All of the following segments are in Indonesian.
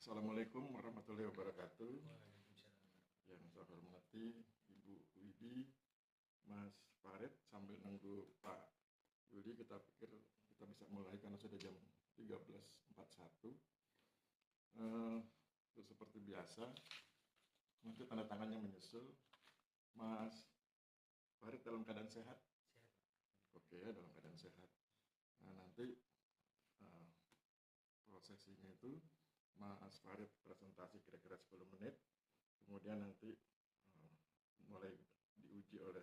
Assalamualaikum warahmatullahi wabarakatuh. Waalaikumsalam. Yang saya hormati Ibu Widi, Mas Farid, sambil nunggu Pak Yuli, kita pikir kita bisa mulai karena sudah jam 13.41. Seperti biasa, nanti tanda tangannya menyusul. Mas Farid dalam keadaan sehat? Sehat. Oke, dalam keadaan sehat. Nah, nanti prosesinya itu Mas Farid presentasi kira-kira 10 menit, kemudian nanti mulai diuji oleh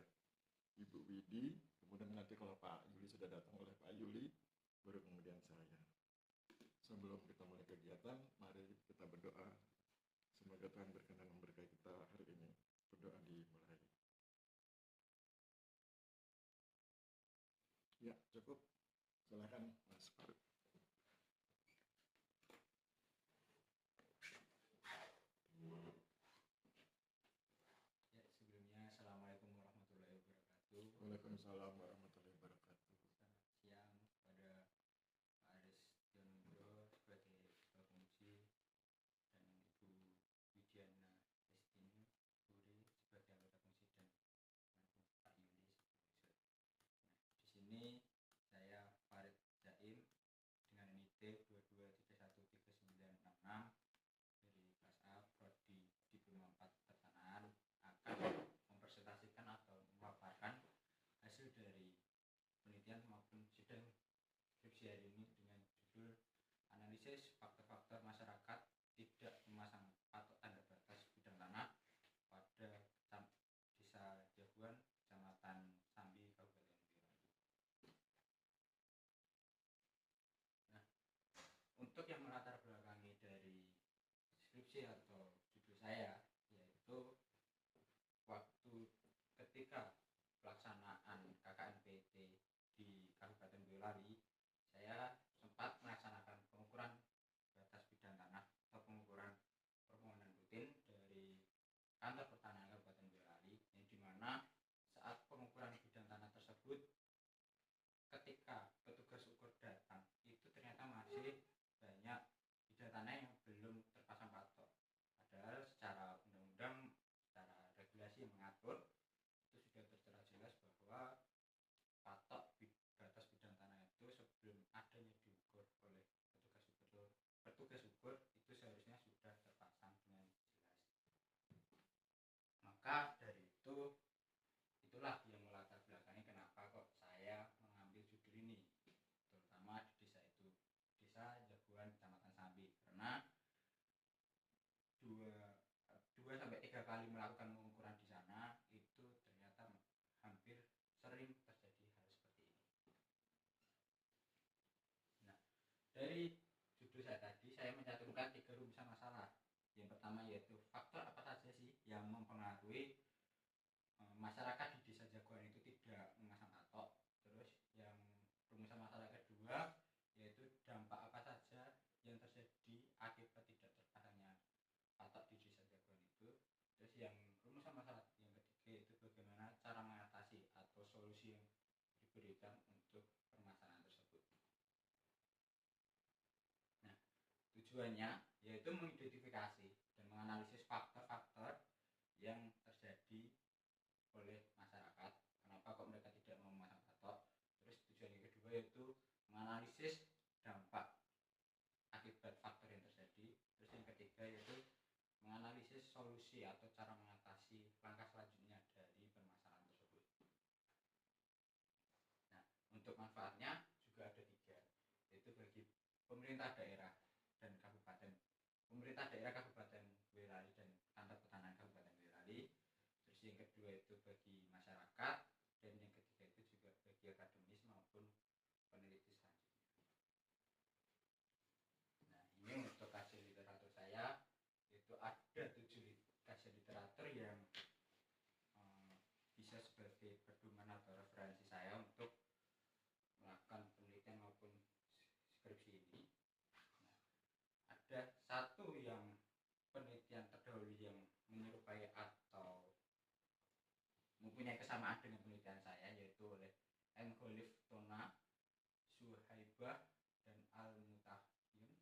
Ibu Widi, kemudian nanti kalau Pak Yuli sudah datang oleh Pak Yuli, baru kemudian saya. Sebelum kita mulai kegiatan, mari kita berdoa. Semoga Tuhan berkenan memberkahi kita hari ini. Berdoa dimulai. Ya, cukup. Silakan Mas Farid. Ya, sebelumnya Assalamualaikum warahmatullahi wabarakatuh. Waalaikumsalam warahmatullahi wabarakatuh. Selamat siang kepada Pak Aris Jonugro sebagai Ketua Komisi dan Ibu Widiana Estini Puri sebagai anggota komisi dan Pak Yuli sebagai unsur. Nah, di sini saya Farid Zaim dengan NIT 22313966 dari kelas A Prodi Diploma 4 Pertanahan akan mempresentasikan atau memaparkan hasil dari penelitian maupun sidang skripsi hari ini dengan judul analisis faktor-faktor masyarakat tidak memasang patok tanda batas bidang tanah pada Desa Jaguan, Kecamatan Sambi, Kabupaten Boyolali. Nah, untuk yang melatar belakangi dari skripsi atau judul saya, yaitu waktu ketika pelaksanaan KKNPT di Kabupaten Boyolali, saya sempat melaksanakan pengukuran batas bidang tanah atau pengukuran permohonan rutin dari kantor pertanahan Kabupaten Boyolali, yang dimana saat pengukuran bidang tanah tersebut, ketika petugas ukur datang, itu ternyata masih banyak bidang tanah yang belum terpasang patok. Padahal secara undang-undang, secara regulasi yang mengatur, itu sudah tertera jelas bahwa patok batas bidang tanah itu sebelum adanya diukur oleh petugas ukur itu seharusnya sudah terpasang dengan jelas. Maka dari itulah yang melatar belakangi kenapa kok saya mengambil judul ini, terutama di desa itu, Desa Jaguan Kecamatan Sambi, karena 2-3 kali melakukan pengukuran di sana itu ternyata hampir sering terjadi hal seperti ini. Nah, dari judul saya tadi, saya mencantumkan 3 rumusan masalah. Yang pertama yaitu faktor apa saja sih yang mempengaruhi masyarakat di Desa Jaguan itu tidak memasang patok. Terus yang rumusan masalah kedua yaitu dampak apa saja yang terjadi akibat tidak terpasangnya patok di Desa Jaguan itu. Terus yang rumusan masalah yang ketiga itu bagaimana cara mengatasi atau solusi yang diberikan untuk permasalahan tersebut. Nah, tujuannya yaitu mengidentifikasi dan menganalisis faktor-faktor yang terjadi oleh masyarakat, kenapa kok mereka tidak mau memasang patok. Terus tujuan yang kedua yaitu menganalisis dampak akibat faktor yang terjadi. Terus yang ketiga yaitu menganalisis solusi atau cara mengatasi langkah selanjutnya dari permasalahan tersebut. Nah, untuk manfaatnya juga ada 3, yaitu bagi pemerintah daerah dan kabupaten, pemerintah daerah Kabupaten Boyolali dan kantor pertanahan Kabupaten Boyolali. Terus yang kedua itu bagi masyarakat, dan yang ketiga itu juga bagi akademis maupun peneliti selanjutnya. Nah, ini untuk hasil literatur saya, itu ada 7 hasil literatur yang bisa sebagai pedoman atau referensi saya untuk melakukan penelitian maupun skripsi ini. Nah, ada satu yang penelitian terdahulu yang menyerupai atau mempunyai kesamaan dengan penelitian saya, yaitu oleh M. Khalif Tona, Suhaibah dan Al-Mutahyun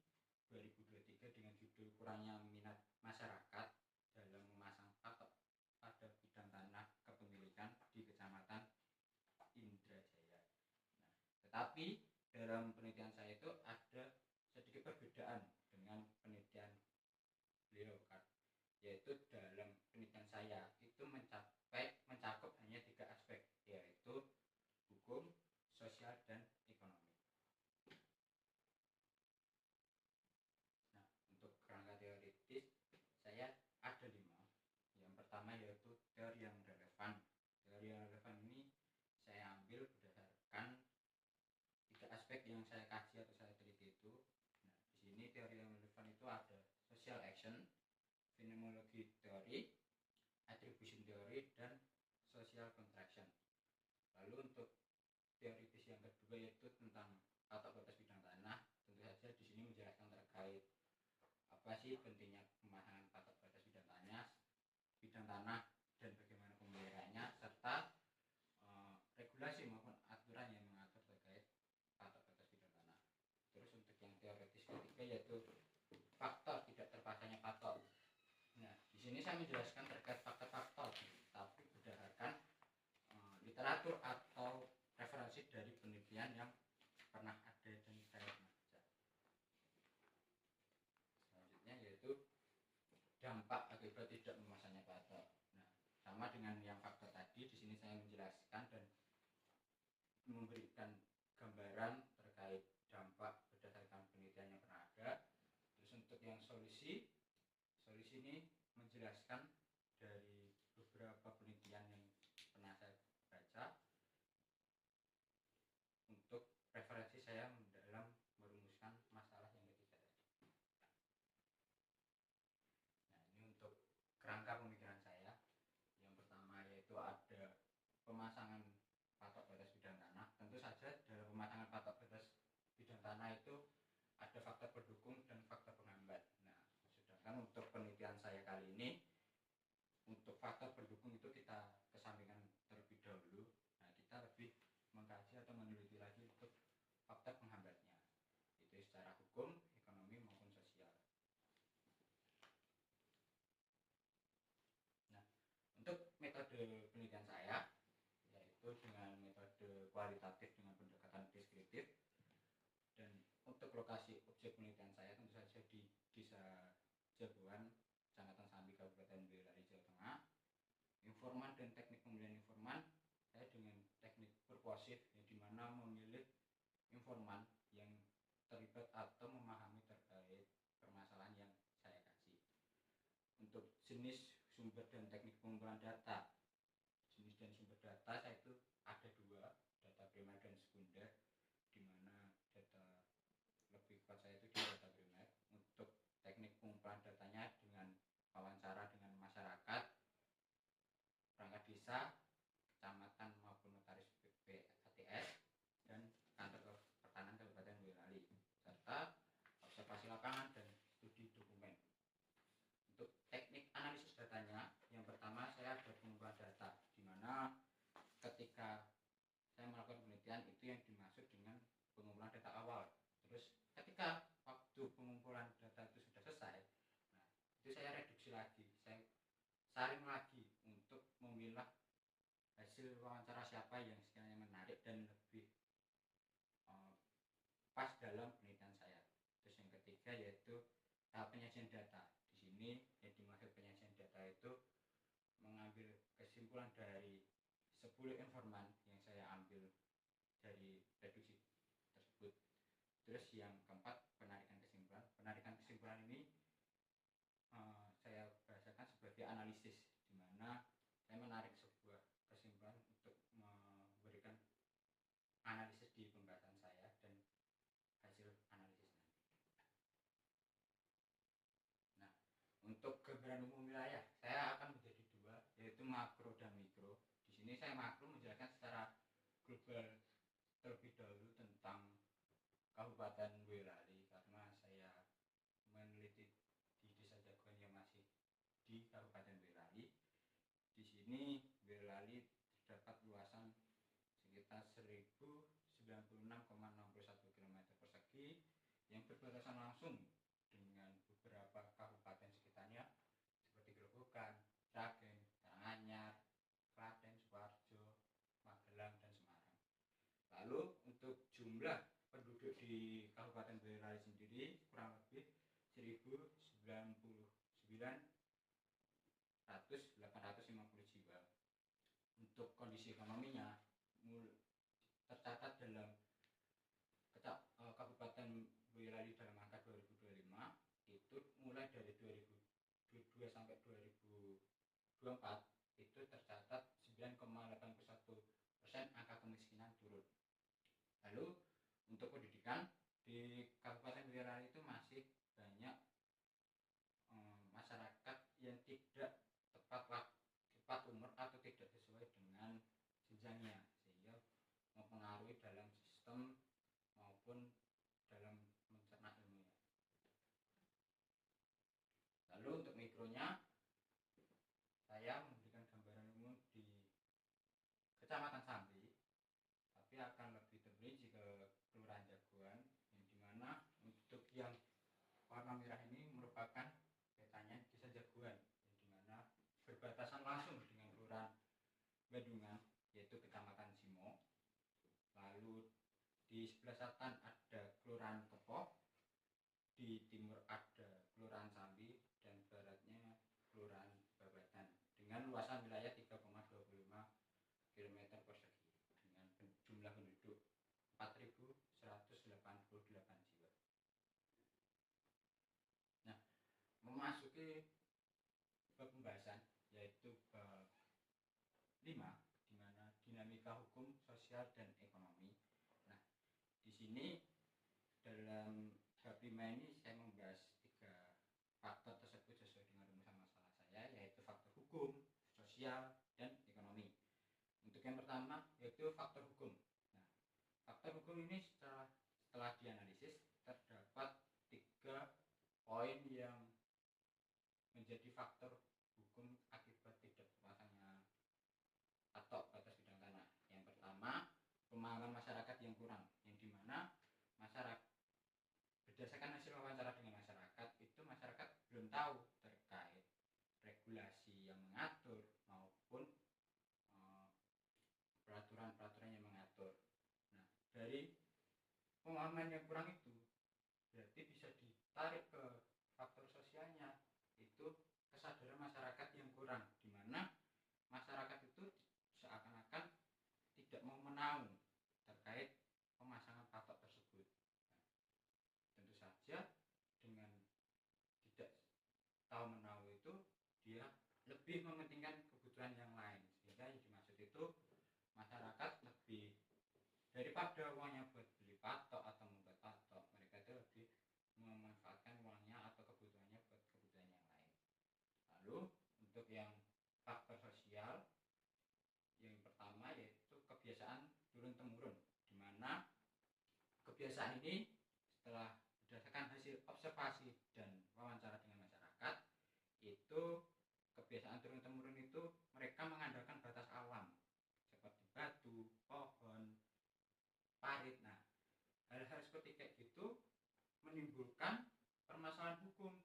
2023 dengan judul kurangnya minat masyarakat dalam memasang patok pada bidang tanah kepemilikan di Kecamatan Indrajaya. Nah, tetapi dalam penelitian saya itu ada sedikit perbedaan dengan penelitian beliau kan, yaitu dalam penelitian saya itu mencakup hanya 3 aspek, yaitu hukum, sosial, dan ekonomi. Nah, untuk kerangka teoritis saya ada 5. Yang pertama yaitu teori yang relevan. Teori yang relevan ini saya ambil berdasarkan 3 aspek yang saya kaji atau saya teliti itu. Nah, di sini teori yang relevan itu ada social action, phenomenology theory, attribution theory, dan social contraction. Lalu untuk teoritis yang kedua yaitu tentang patok batas bidang tanah. Tentu saja di sini menjelaskan terkait apa sih pentingnya pemasangan patok batas bidang tanah dan bagaimana pemeliharaannya, serta regulasi maupun aturan yang mengatur terkait patok batas bidang tanah. Terus untuk yang teoritis ketiga yaitu faktor tidak terpasangnya patok. Nah, di sini saya menjelaskan terkait faktor-faktor, tapi berdasarkan literatur atau referensi dari penelitian yang pernah ada dan saya pernah baca. Selanjutnya yaitu dampak akibat tidak memasangnya patok. Nah, sama dengan yang faktor tadi, di sini saya menjelaskan dan memberikan gambaran terkait dampak berdasarkan penelitian yang pernah ada. Terus untuk yang solusi ini menjelaskan dari beberapa penelitian yang pernah saya baca untuk referensi saya dalam merumuskan masalah yang ketiga tadi. Nah, ini untuk kerangka pemikiran saya. Yang pertama yaitu ada pemasangan patok batas bidang tanah. Tentu saja dalam pemasangan patok batas bidang tanah itu ada faktor pendukung dan faktor penghambat. Nah, sedangkan untuk penelitian saya kali ini, untuk faktor pendukung itu kita kesampingkan terlebih dahulu. Nah, kita lebih mengkaji atau meneliti lagi untuk faktor penghambatnya, itu secara hukum, ekonomi maupun sosial. Nah, untuk metode penelitian saya yaitu dengan metode kualitatif dengan pendekatan deskriptif, dan untuk lokasi objek penelitian saya tentu saja di Desa Jagoan, Kecamatan Sambi, Kabupaten Boyolali, Jawa Tengah. Informan dan teknik pemilihan informan saya dengan teknik persuasif, yang dimana memilih informan yang terlibat atau memahami terkait permasalahan yang saya kaji. Untuk jenis sumber dan teknik pengumpulan data, jenis dan sumber data saya itu ada 2, data primer dan sekunder, dimana data lebih kuat saya itu di data primer. Untuk teknik pengumpulan datanya dengan wawancara dengan masyarakat, perangkat desa, kecamatan maupun notaris PATS, dan kantor pertanahan Kabupaten Boyolali, serta observasi lapangan dan studi dokumen. Untuk teknik analisis datanya, yang pertama saya ada pengumpulan data, di mana ketika saya melakukan penelitian itu yang dimaksud dengan pengumpulan data awal. Terus ketika waktu pengumpulan data itu sudah selesai, nah itu saya reduksi lagi, saya saring lagi untuk memilah hasil wawancara siapa yang sekiranya menarik dan lebih pas dalam penelitian saya. Terus yang ketiga yaitu tahap penyajian data. Di sini yang dimaksud penyajian data itu mengambil kesimpulan dari 10 informan yang saya ambil dari reduksi tersebut. Terus yang keempat, penarikan kesimpulan. Penarikan kesimpulan ini saya bahasakan sebagai analisis, di mana saya menarik sebuah kesimpulan untuk memberikan analisis di pembahasan saya dan hasil analisis nanti. Nah, untuk gambaran umum wilayah saya akan menjadi 2, yaitu makro dan mikro. Di sini saya makro menjelaskan secara global terlebih dahulu tentang Kabupaten Boyolali, karena saya meneliti di Desa Jagoan yang masih di Kabupaten Boyolali. Di sini Boyolali terdapat luasan sekitar 1096,61 km persegi yang berbatasan langsung dengan beberapa kabupaten jumlah penduduk di Kabupaten Boyolali sendiri kurang lebih 1.099.850 jiwa. Untuk kondisi ekonominya tercatat dalam Kabupaten Boyolali dalam angka 2025 itu mulai dari 2022 sampai 2024 itu tercatat 9,81% angka kemiskinan turun. Lalu untuk pendidikan di Kabupaten Boyolali itu masih banyak masyarakat yang tidak tepat umur atau tidak sesuai dengan jenjangnya, sehingga mempengaruhi dalam sistem maupun dalam mencerna ilmunya. Lalu untuk mikronya, saya memberikan gambaran umum di Kecamatan Sambi, tapi akan lebih terperinci ke Kelurahan Jagoan, yang dimana untuk yang warna merah ini merupakan petanya Desa Jagoan, yang dimana berbatasan langsung dengan Kelurahan Bandungan, yaitu Kecamatan Simo. Lalu di sebelah selatan ada Kelurahan Kepoh, di timur ada Kelurahan Sambi, dan baratnya Kelurahan Babatan dengan luasan wilayah 3,25 km persegi dengan jumlah penduduk 4.188 jiwa. Nah, memasuki bab pembahasan yaitu bab 5, di mana dinamika hukum, sosial, dan ekonomi. Nah, di sini dalam bab 5 ini saya membahas 3 faktor tersebut sesuai dengan rumusan masalah saya, yaitu faktor hukum, sosial, dan ekonomi. Untuk yang pertama yaitu faktor hukum. Nah, faktor hukum ini setelah dianalisis terdapat 3 poin yang menjadi faktor hukum akibat tidak terpasangnya patok batas bidang tanah. Yang pertama, pemahaman masyarakat yang kurang, yang dimana masyarakat berdasarkan hasil wawancara dengan masyarakat itu masyarakat belum tahu terkait regulasi yang mengatur maupun peraturan-peraturan yang mengatur. Nah, dari pemahaman yang kurang itu berarti bisa ditarik ke faktor sosialnya, itu kesadaran masyarakat yang kurang, di mana masyarakat itu seakan-akan tidak mau menaung terkait pemasangan patok tersebut. Nah, tentu saja dengan tidak tahu menahu itu dia lebih mementingkan kebutuhan yang lain, sehingga yang dimaksud itu masyarakat lebih daripada uangnya buat beli patok atau membuat patok, mereka itu lebih memanfaatkan uangnya atau kebutuhannya buat kebutuhan yang lain. Lalu untuk yang faktor sosial, yang pertama yaitu kebiasaan turun temurun, di mana kebiasaan ini setelah berdasarkan hasil observasi dan wawancara dengan masyarakat, itu kebiasaan turun temurun itu mereka mengandalkan batas alam seperti batu, pohon, parit. Nah, hal-hal seperti kayak gitu menimbulkan permasalahan hukum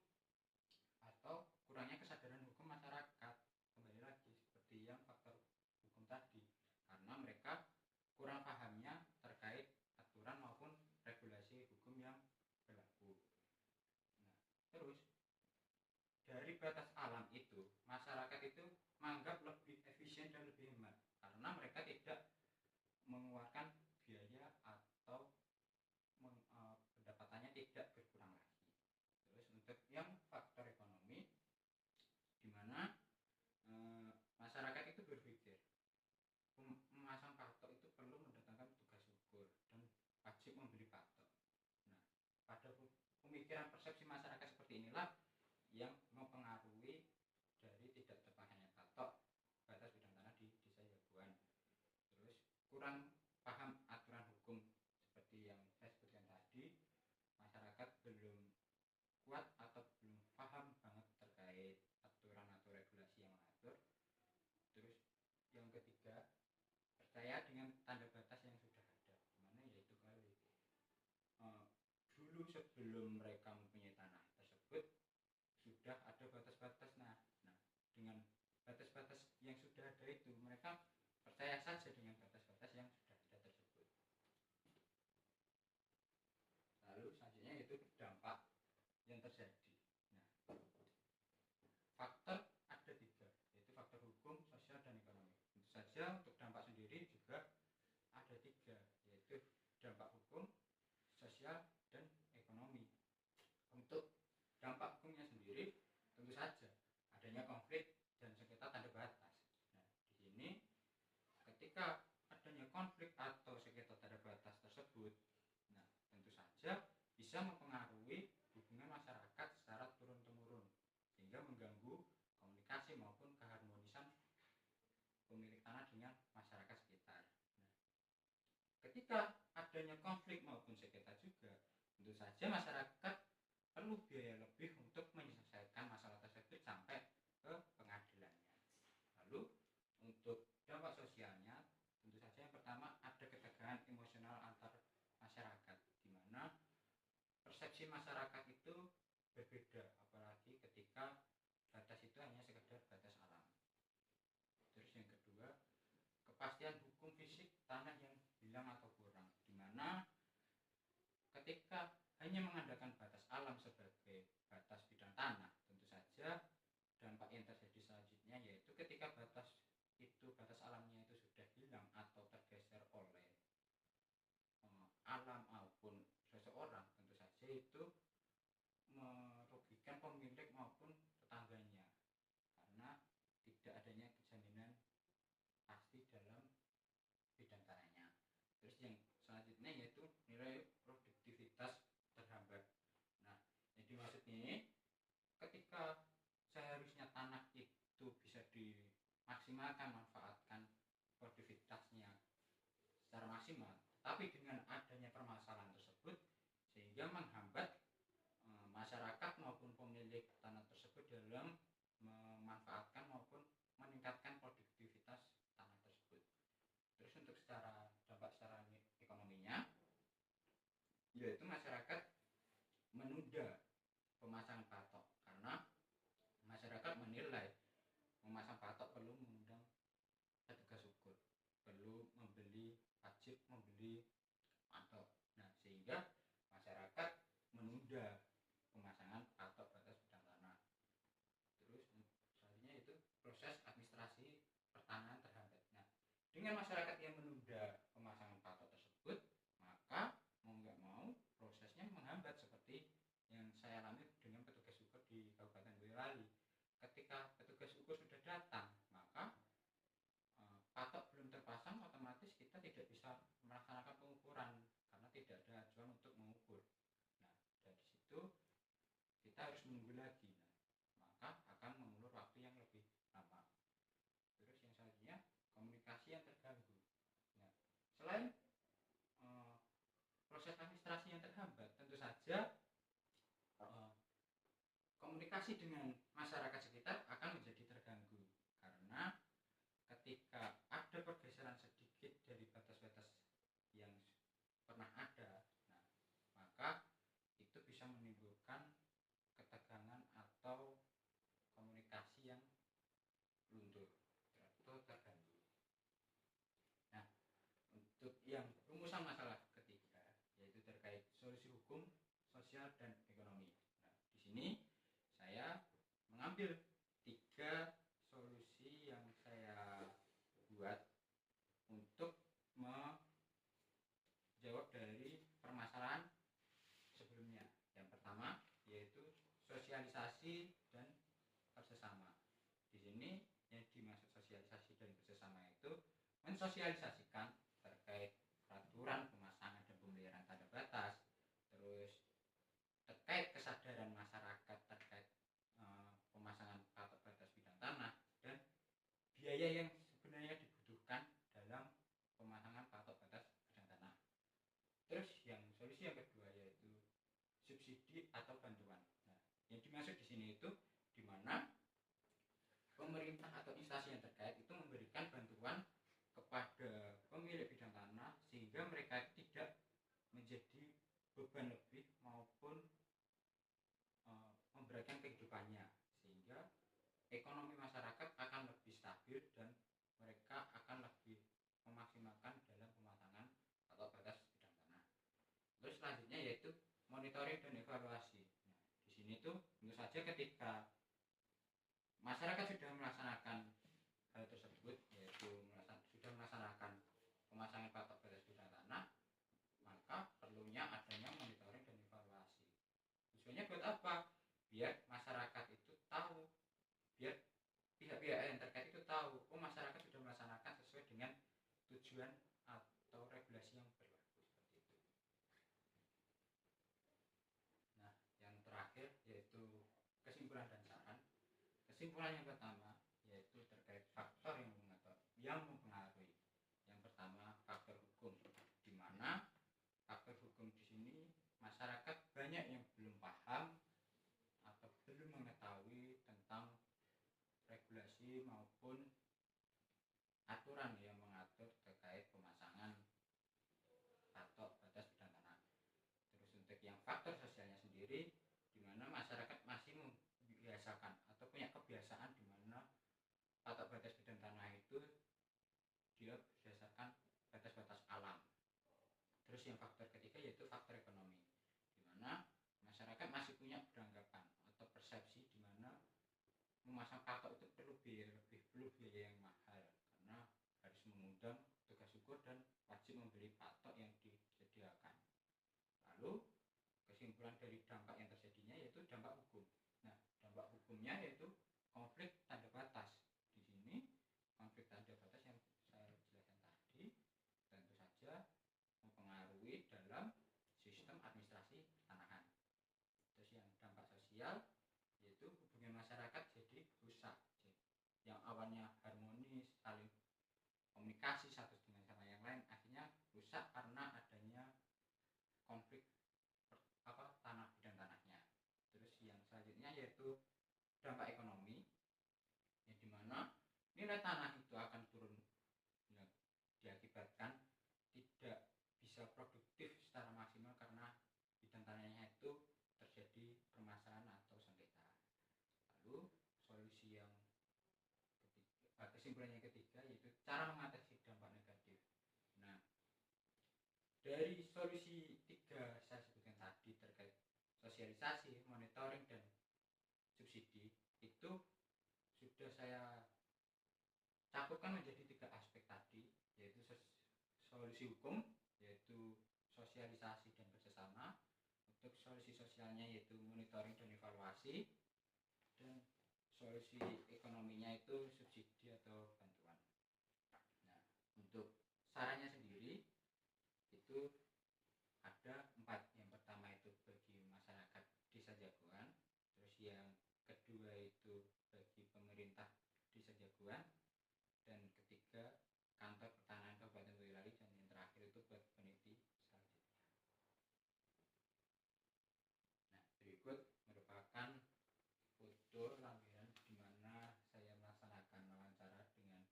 atau kurangnya kesadaran hukum masyarakat. Kembali lagi seperti yang faktor hukum tadi, karena mereka kurang pahamnya terkait aturan maupun regulasi hukum yang berlaku. Nah, terus dari batas alam itu masyarakat itu menganggap lebih efisien dan lebih hemat karena mereka tidak mengeluarkan biaya atau pendapatannya tidak berkurang lagi. Terus untuk yang faktor ekonomi, di mana masyarakat itu berpikir memasang patok itu perlu mendatangkan tugas ukur dan wajib membeli patok. Nah, pada pemikiran persepsi masyarakat seperti inilah yang mempengaruhi dari tidak terpakainya patok batas bidang tanah di Desa Jagoan. Terus kurang paham aturan hukum seperti yang saya sebutkan tadi, masyarakat belum kuat atau belum paham banget terkait aturan atau regulasi yang mengatur. Terus yang ketiga, percaya dengan tanda batas yang sudah ada, dimana yaitu kali dulu sebelum mereka mempunyai tanah tersebut sudah ada batas-batas. Nah, dengan batas-batas yang sudah ada itu mereka percaya saja dengan batas-batas yang sudah ada tersebut. yaitu dampak yang terjadi. Nah, faktor ada 3, yaitu faktor hukum, sosial, dan ekonomi. Tentu saja untuk dampak sendiri juga ada 3, yaitu dampak hukum, sosial, dan ekonomi. Untuk dampak hukumnya sendiri, tentu saja adanya konflik dan sengketa tanda batas. Nah, di sini ketika adanya konflik atau sengketa tanda batas tersebut, nah tentu saja bisa mempengaruhi hubungan masyarakat secara turun-temurun sehingga mengganggu komunikasi maupun keharmonisan pemilik tanah dengan masyarakat sekitar. Nah, ketika adanya konflik maupun sengketa juga, tentu saja masyarakat perlu biaya lebih untuk menyelesaikan masalah tersebut sampai ke pengadilannya. Lalu untuk dampak sosialnya, tentu saja yang pertama ada ketegangan emosional antar masyarakat, di mana persepsi masyarakat itu berbeda, apalagi ketika batas itu hanya sekedar batas alam. Terus yang kedua, kepastian hukum fisik tanah yang hilang atau kurang, di mana ketika hanya mengandalkan batas alam sebagai batas bidang tanah, tentu saja dampak yang terjadi selanjutnya yaitu ketika batas alamnya itu sudah hilang atau tergeser oleh alam maupun seseorang, tentu saja itu merugikan pemilik maupun tetangganya karena tidak adanya jaminan pasti dalam bidang tanahnya. Terus yang selanjutnya yaitu nilai produktivitas terhambat. Nah, yang dimaksud ini ketika seharusnya tanah itu bisa dimaksimalkan, manfaatkan produktivitasnya secara maksimal, tapi dengan adanya permasalahan tersebut sehingga menghambat masyarakat maupun pemilik tanah tersebut dalam memanfaatkan maupun meningkatkan produktivitas tanah tersebut. Terus untuk dampak secara ekonominya, yaitu masyarakat menunda pemasangan patok karena masyarakat menilai memasang patok perlu mengundang petugas ukur, perlu wajib membeli patok. Nah, sehingga masyarakat menunda pemasangan patok batas bidang tanah. Terus selanjutnya itu proses administrasi pertanahan terhambat. Nah, dengan masyarakat yang menunda pemasangan patok tersebut, maka mau nggak mau prosesnya menghambat seperti yang saya alami dengan petugas ukur di Kabupaten Boyolali. Ketika petugas ukur sudah datang, maka patok belum terpasang, otomatis kita tidak bisa melaksanakan pengukuran karena tidak ada acuan untuk mengukur. Nah, dari situ kita harus menunggu lagi. Nah, maka akan mengulur waktu yang lebih lama. Terus yang selanjutnya komunikasi yang terganggu. Nah, selain proses administrasi yang terhambat, tentu saja komunikasi dengan masyarakat sekitar akan menjadi terganggu karena ketika ada pergeseran sedikit dari batas-batas yang pernah ada, nah, maka itu bisa menimbulkan ketegangan atau komunikasi yang luntur atau terganggu. Nah, untuk yang rumusan masalah ketiga yaitu terkait solusi hukum, sosial, dan ekonomi. Nah, di sini saya mengambil 3 solusi yang saya buat untuk menjawab dari permasalahan sebelumnya. Yang pertama yaitu sosialisasi dan kerjasama. Di sini yang dimaksud sosialisasi dan kerjasama itu mensosialisasikan terkait peraturan pemasangan dan pemeliharaan tanda batas, terus terkait kesadaran masyarakat terkait pemasangan patok batas bidang tanah dan biaya yang sebenarnya dibutuhkan dalam pemasangan patok batas bidang tanah. Terus yang solusi yang kedua yaitu subsidi atau bantuan. Nah, yang dimaksud di sini itu di mana pemerintah atau instansi yang terkait itu memberikan bantuan kepada pemilik bidang tanah sehingga mereka tidak menjadi beban lebih maupun memberatkan kehidupannya, sehingga ekonomi masyarakat akan lebih stabil dan mereka akan lebih memaksimalkan dalam pemasangan atau batas bidang tanah. Terus selanjutnya yaitu monitoring dan evaluasi. Nah, di sini tuh tentu saja ketika masyarakat sudah melaksanakan hal tersebut, yaitu sudah melaksanakan pemasangan patok batas bidang tanah, maka perlunya adanya monitoring dan evaluasi. Tujuannya buat apa? Biar masyarakat itu tahu, biar pihak-pihak yang terkait itu tahu, oh masyarakat sudah melaksanakan sesuai dengan tujuan atau regulasi yang berlaku, seperti itu. Nah, yang terakhir yaitu kesimpulan dan saran. Kesimpulan yang pertama yaitu terkait faktor yang mempengaruhi. Yang pertama, faktor hukum, di mana faktor hukum di sini masyarakat banyak yang belum paham atau belum mengetahui tentang regulasi maupun aturan yang mengatur terkait pemasangan patok batas bidang tanah. Terus untuk yang faktor sosialnya sendiri, di mana masyarakat masih membiasakan atau punya kebiasaan di mana patok batas bidang tanah itu dia berdasarkan batas-batas alam. Terus yang faktor ketiga yaitu faktor ekonomi, di mana masyarakat masih punya beranggapan atau persepsi di mana memasang patok itu perlu biaya yang mahal, karena harus mengundang tugas ukur dan wajib membeli patok yang disediakan. Lalu kesimpulan dari dampak yang terjadinya yaitu dampak hukum. Nah, dampak hukumnya yaitu konflik tanda batas. Di sini konflik tanda batas yang saya jelaskan tadi tentu saja mempengaruhi dalam sistem administrasi tanahan. Terus yang dampak sosial yaitu hubungan masyarakat jadi rusak. Yang awalnya harmonis, saling komunikasi satu dengan sama yang lain, akhirnya rusak karena adanya konflik tanah bidang tanahnya. Terus yang selanjutnya yaitu dampak ekonomi, yang dimana nilai tanah itu akan turun, yang diakibatkan tidak bisa produktif secara maksimal karena bidang tanahnya itu terjadi permasalahan atau sengketa. Lalu solusi yang ketiga, kesimpulan yang ketiga yaitu cara mengatasi dampak negatif. Nah, dari solusi tiga saya sebutkan tadi terkait sosialisasi, monitoring, dan subsidi itu sudah saya cakupkan menjadi tiga aspek tadi, yaitu solusi hukum, yaitu sosialisasi dan kerjasama. Untuk solusi sosialnya yaitu monitoring dan evaluasi, dan solusi ekonominya itu subsidi atau bantuan. Nah, untuk sarannya sendiri itu ada 4. Yang pertama itu bagi masyarakat desa Jagoan, terus yang kedua itu bagi pemerintah desa Jagoan, dan ketiga kantor pertanahan Kabupaten Boyolali, dan yang terakhir itu buat peneliti selanjutnya. Nah, berikut merupakan foto lampiran di mana saya melaksanakan wawancara dengan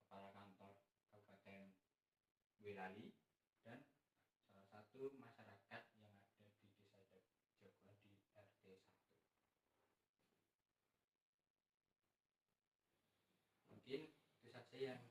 kepala kantor Kabupaten Boyolali dan salah satu masyarakat yang ada di desa Jagoan di RT 1. Mungkin itu saja yang